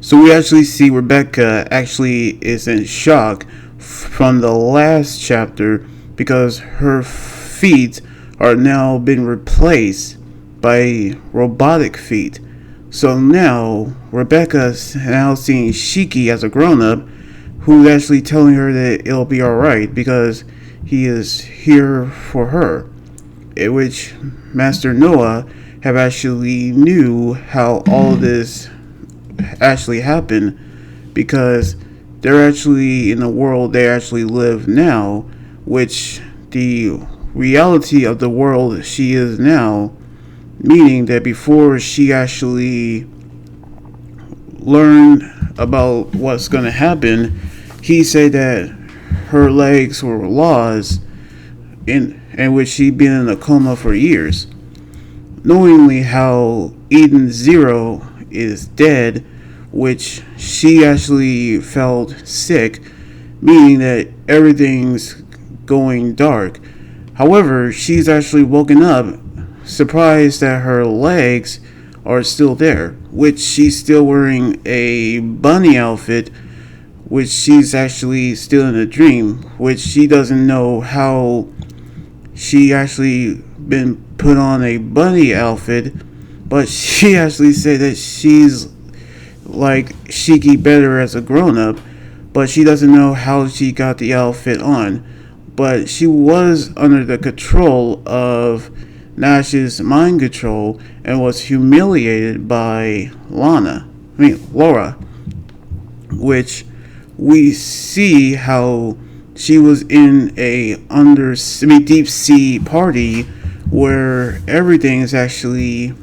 So we actually see Rebecca actually is in shock from the last chapter because her feet are now been replaced by robotic feet. So now Rebecca's now seeing Shiki as a grown-up who's actually telling her that it'll be alright because he is here for her. In which Master Noah have actually knew how all this actually happened because they're actually in the world they actually live now, which the reality of the world she is now, meaning that before she actually learned about what's going to happen, he said that her legs were lost in which she'd been in a coma for years. Knowingly how Eden Zero is dead, which she actually felt sick, meaning that everything's going dark. However, she's actually woken up, surprised that her legs are still there, which she's still wearing a bunny outfit, which she's actually still in a dream, which she doesn't know how she actually been put on a bunny outfit, but she actually said that she's like Shiki better as a grown-up, but she doesn't know how she got the outfit on. But she was under the control of Nash's mind control and was humiliated by Laura, which we see how she was in a deep sea party where everything is actually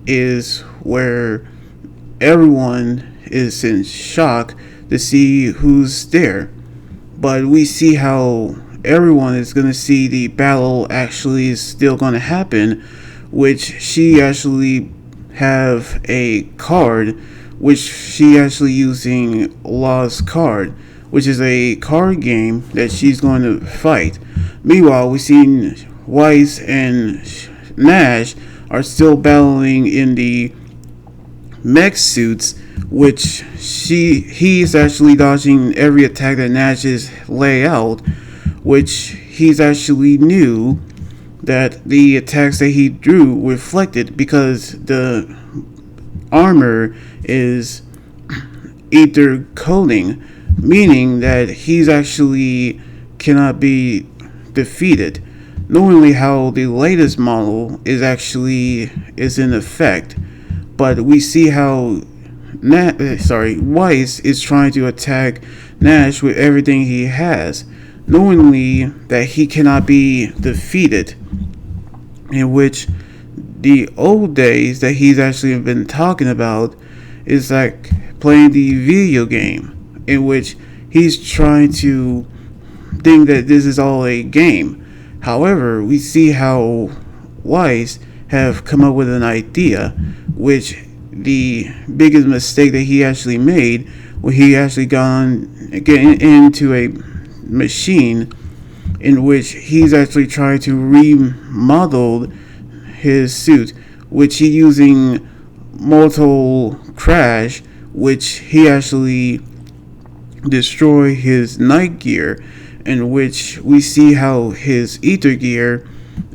is where everyone is in shock to see who's there. But we see how everyone is going to see the battle actually is still going to happen, which she actually have a card, which she actually using Law's card, which is a card game that she's going to fight. Meanwhile, we seen Weisz and Nash are still battling in the mech suits, which he's actually dodging every attack that Nash is lay out, which he's actually knew that the attacks that he drew reflected because the armor is ether coating, meaning that he's actually cannot be defeated. Knowingly how the latest model is in effect, but we see how Weisz is trying to attack Nash with everything he has, knowingly that he cannot be defeated. In which the old days that he's actually been talking about is like playing the video game, in which he's trying to think that this is all a game. However, we see how Weisz have come up with an idea, which the biggest mistake that he actually made when he actually getting into a machine in which he's actually trying to remodel his suit, which he using mortal crash, which he actually destroy his night gear, in which we see how his ether gear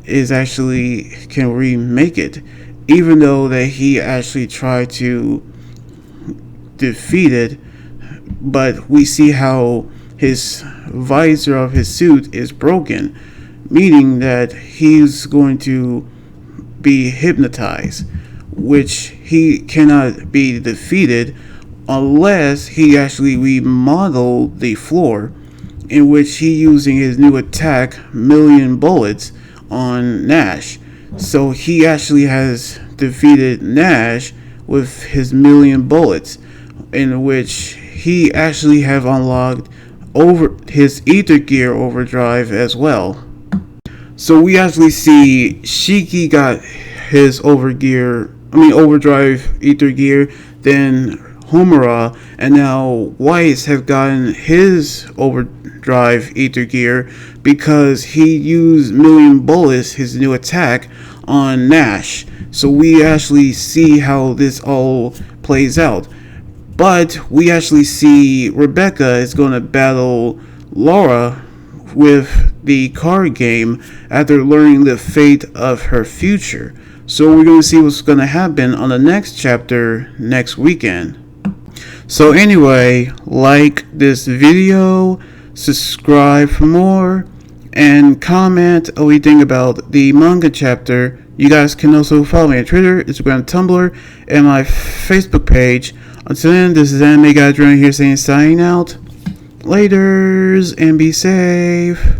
is actually can remake it, even though that he actually tried to defeat it. But we see how his visor of his suit is broken, meaning that he's going to be hypnotized, which he cannot be defeated unless he actually remodeled the floor, in which he using his new attack, Million Bullets, on Nash. So he actually has defeated Nash with his Million Bullets, in which he actually have unlocked over his ether gear overdrive as well. So we actually see Shiki got his overdrive ether gear, then Homura, and now Weisz have gotten his overdrive ether gear because he used Million Bullets, his new attack, on Nash. So we actually see how this all plays out. But we actually see Rebecca is going to battle Laura with the card game after learning the fate of her future. So we're going to see what's going to happen on the next chapter next weekend. So anyway, like this video, subscribe for more, and comment what you think about the manga chapter. You guys can also follow me on Twitter, Instagram, Tumblr, and my Facebook page. Until then, this is Anime Guy Drone here saying signing out. Laters, and be safe.